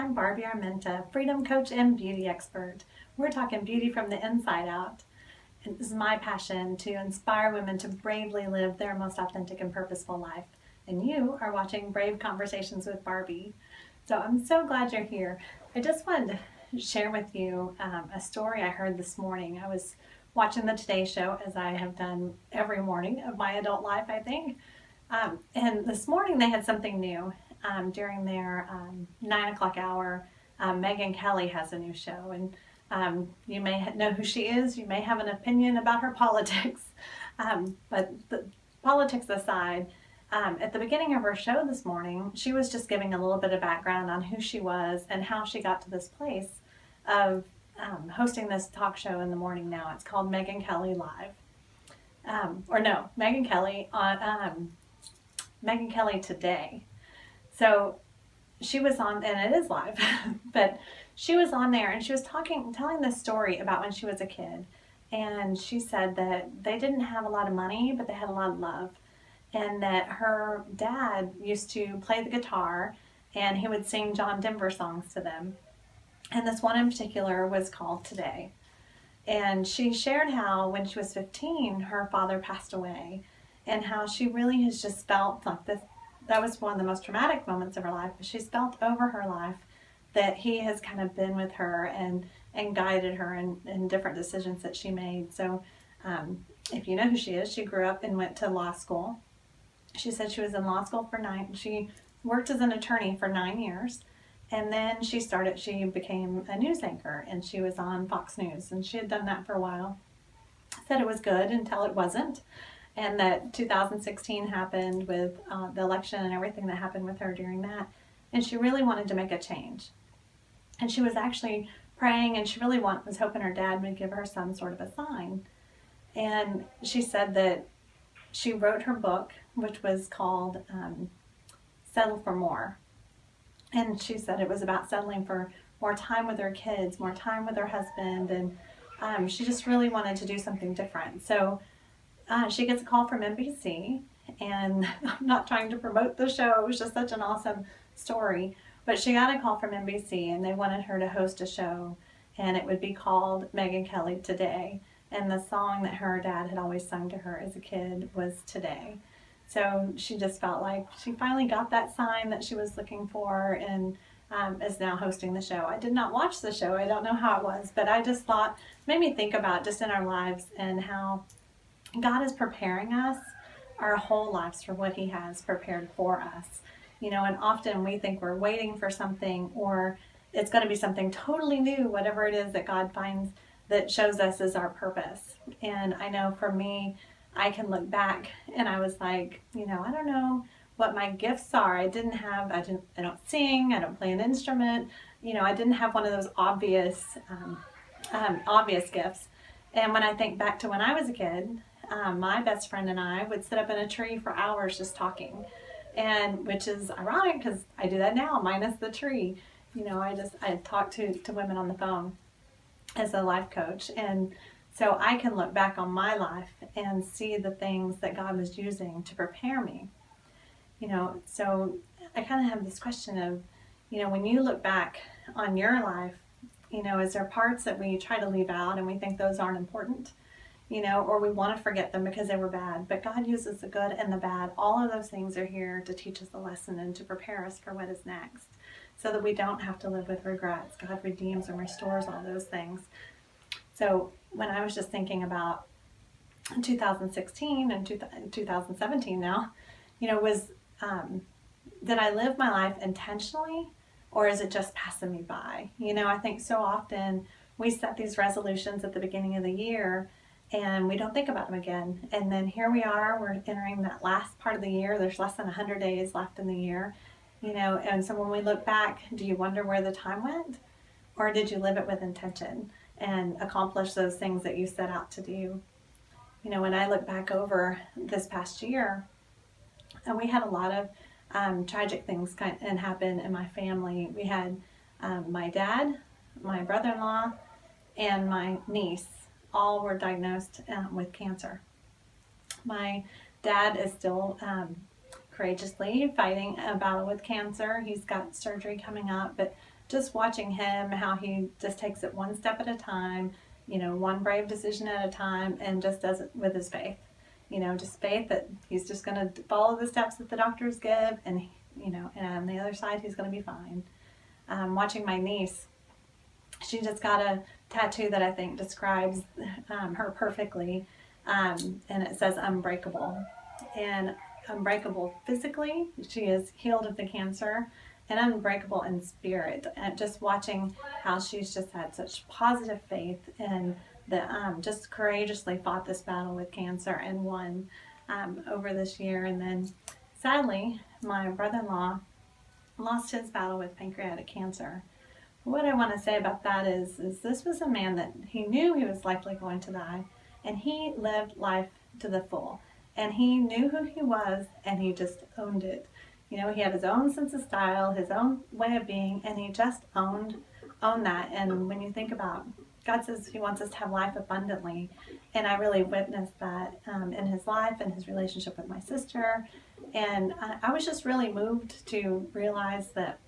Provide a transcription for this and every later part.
I'm Barbie Armenta, freedom coach and beauty expert. We're talking beauty from the inside out. And this is my passion to inspire women to bravely live their most authentic and purposeful life. And you are watching Brave Conversations with Barbie. So I'm so glad you're here. I just wanted to share with you a story I heard this morning. I was watching the Today Show, as I have done every morning of my adult life, I think. And this morning they had something new. During their 9 o'clock hour, Megyn Kelly has a new show, and you may know who she is. You may have an opinion about her politics, but the politics aside, at the beginning of her show this morning, she was just giving a little bit of background on who she was and how she got to this place of hosting this talk show in the morning now. It's called Megyn Kelly Live. Megyn Kelly on Megyn Kelly Today. So she was on, and it is live, but she was on there and she was telling this story about when she was a kid. And she said that they didn't have a lot of money, but they had a lot of love. And that her dad used to play the guitar and he would sing John Denver songs to them. And this one in particular was called Today. And she shared how when she was 15, her father passed away, and how she really has just felt like this. That was one of the most traumatic moments of her life, but she's felt over her life that he has kind of been with her and guided her in different decisions that she made. So if you know who she is, she grew up and went to law school. She said she was in law school she worked as an attorney for 9 years, and then she became a news anchor, and she was on Fox News, and she had done that for a while. Said it was good until it wasn't. And that 2016 happened with the election and everything that happened with her during that. And she really wanted to make a change. And she was actually praying, and she really was hoping her dad would give her some sort of a sign. And she said that she wrote her book, which was called Settle for More. And she said it was about settling for more time with her kids, more time with her husband. And she just really wanted to do something different. So she gets a call from NBC, and I'm not trying to promote the show. It was just such an awesome story. But she got a call from NBC, and they wanted her to host a show, and it would be called Megyn Kelly Today. And the song that her dad had always sung to her as a kid was Today. So she just felt like she finally got that sign that she was looking for, and is now hosting the show. I did not watch the show. I don't know how it was, but I just thought, made me think about just in our lives and how God is preparing us our whole lives for what He has prepared for us. And often we think we're waiting for something, or it's going to be something totally new, whatever it is that God finds that shows us as our purpose. And I know for me, I can look back and I was like, I don't know what my gifts are. I don't sing, I don't play an instrument. I didn't have one of those obvious gifts. And when I think back to when I was a kid, my best friend and I would sit up in a tree for hours just talking, and which is ironic because I do that now minus the tree. I talk to women on the phone as a life coach, and so I can look back on my life and see the things that God was using to prepare me. So I kind of have this question of, when you look back on your life, is there parts that we try to leave out and we think those aren't important? Or we want to forget them because they were bad. But God uses the good and the bad. All of those things are here to teach us a lesson and to prepare us for what is next, so that we don't have to live with regrets. God redeems and restores all those things. So when I was just thinking about 2016 and 2017 now, was did I live my life intentionally, or is it just passing me by? I think so often we set these resolutions at the beginning of the year, and we don't think about them again. And then here we are, we're entering that last part of the year. There's less than 100 days left in the year, and so when we look back, do you wonder where the time went? Or did you live it with intention and accomplish those things that you set out to do? When I look back over this past year, and we had a lot of tragic things happen in my family. We had my dad, my brother-in-law, and my niece all were diagnosed with cancer. My dad is still courageously fighting a battle with cancer. He's got surgery coming up, but just watching him, how he just takes it one step at a time, one brave decision at a time, and just does it with his faith. Just faith that he's just going to follow the steps that the doctors give, and and on the other side, he's going to be fine. Watching my niece, she just got a tattoo that I think describes her perfectly, and it says unbreakable. And unbreakable physically, she is healed of the cancer, and unbreakable in spirit. And just watching how she's just had such positive faith and just courageously fought this battle with cancer and won over this year. And then sadly, my brother-in-law lost his battle with pancreatic cancer. What I want to say about that is this was a man that he knew he was likely going to die, and he lived life to the full. And he knew who he was, and he just owned it. He had his own sense of style, his own way of being, and he just owned that. And when you think about, God says he wants us to have life abundantly, and I really witnessed that in his life and his relationship with my sister. And I was just really moved to realize that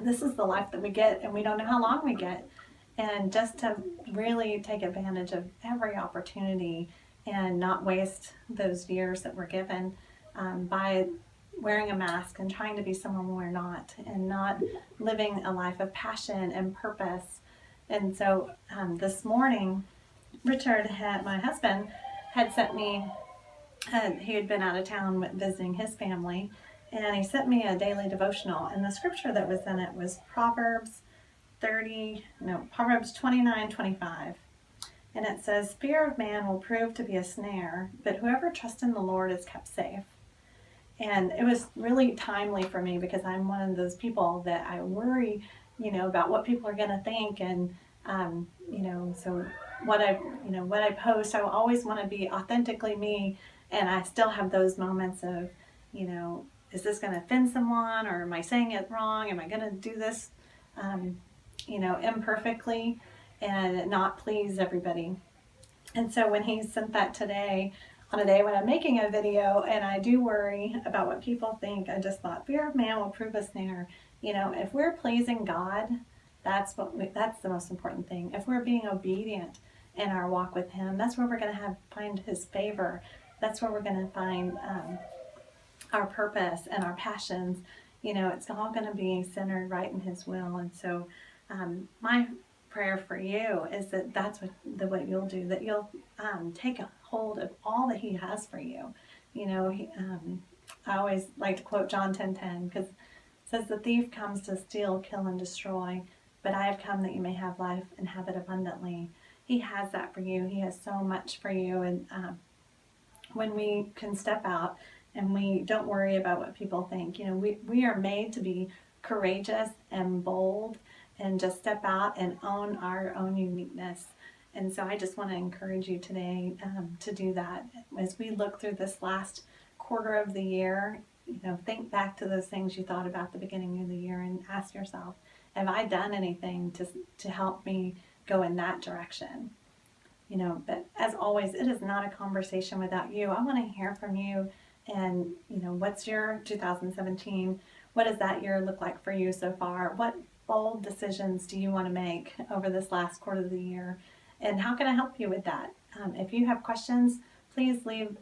this is the life that we get, and we don't know how long we get. And just to really take advantage of every opportunity and not waste those years that we're given by wearing a mask and trying to be someone we're not, and not living a life of passion and purpose. And so this morning, Richard, my husband, had sent me, he had been out of town visiting his family, and he sent me a daily devotional, and the scripture that was in it was Proverbs 29:25. And it says, "Fear of man will prove to be a snare, but whoever trusts in the Lord is kept safe." And it was really timely for me, because I'm one of those people that I worry, about what people are going to think. And, so what I post, I always want to be authentically me. And I still have those moments of, is this going to offend someone, or am I saying it wrong? Am I going to do this, imperfectly and not please everybody? And so when he sent that today, on a day when I'm making a video and I do worry about what people think, I just thought, fear of man will prove a snare. If we're pleasing God, that's the most important thing. If we're being obedient in our walk with him, that's where we're going to find his favor. That's where we're going to find our purpose and our passions. It's all going to be centered right in his will. And so my prayer for you is that that's what you'll do, that you'll take a hold of all that he has for you. I always like to quote John 10:10, because it says, "The thief comes to steal, kill, and destroy, but I have come that you may have life and have it abundantly." He has that for you. He has so much for you. And when we can step out and we don't worry about what people think, we are made to be courageous and bold, and just step out and own our own uniqueness. And so I just want to encourage you today to do that. As we look through this last quarter of the year, think back to those things you thought about at the beginning of the year, and ask yourself, have I done anything to help me go in that direction? But as always, it is not a conversation without you. I want to hear from you. And, what's your 2017? What does that year look like for you so far? What bold decisions do you want to make over this last quarter of the year? And how can I help you with that? If you have questions, please leave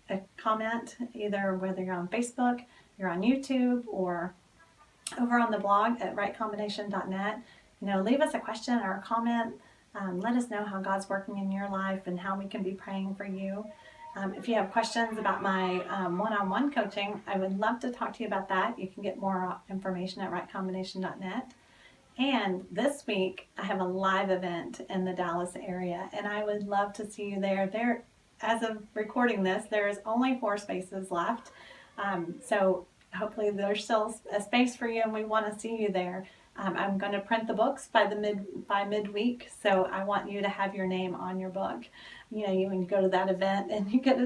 a comment, either whether you're on Facebook, you're on YouTube, or over on the blog at rightcombination.net. Leave us a question or a comment. Let us know how God's working in your life and how we can be praying for you. If you have questions about my one-on-one coaching, I would love to talk to you about that. You can get more information at rightcombination.net. And this week, I have a live event in the Dallas area, and I would love to see you there. As of recording this, there is only 4 spaces left. So hopefully there's still a space for you, and we want to see you there. I'm going to print the books by midweek, so I want you to have your name on your book. When you go to that event and you get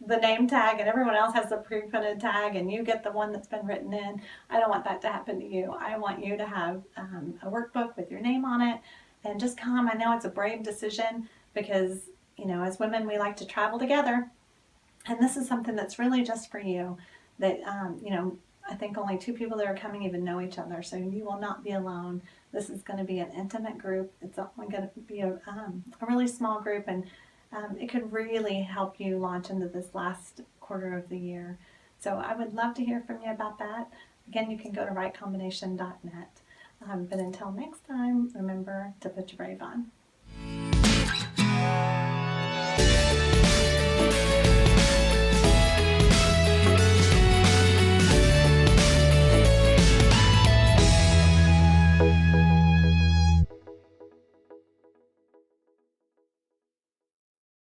the name tag, and everyone else has the pre-printed tag, and you get the one that's been written in. I don't want that to happen to you. I want you to have a workbook with your name on it, and just come. I know it's a brave decision, because as women, we like to travel together, and this is something that's really just for you. That I think only 2 people that are coming even know each other, so you will not be alone. This is going to be an intimate group. It's only going to be a really small group, and it could really help you launch into this last quarter of the year. So I would love to hear from you about that. Again, you can go to rightcombination.net. But until next time, remember to put your brave on.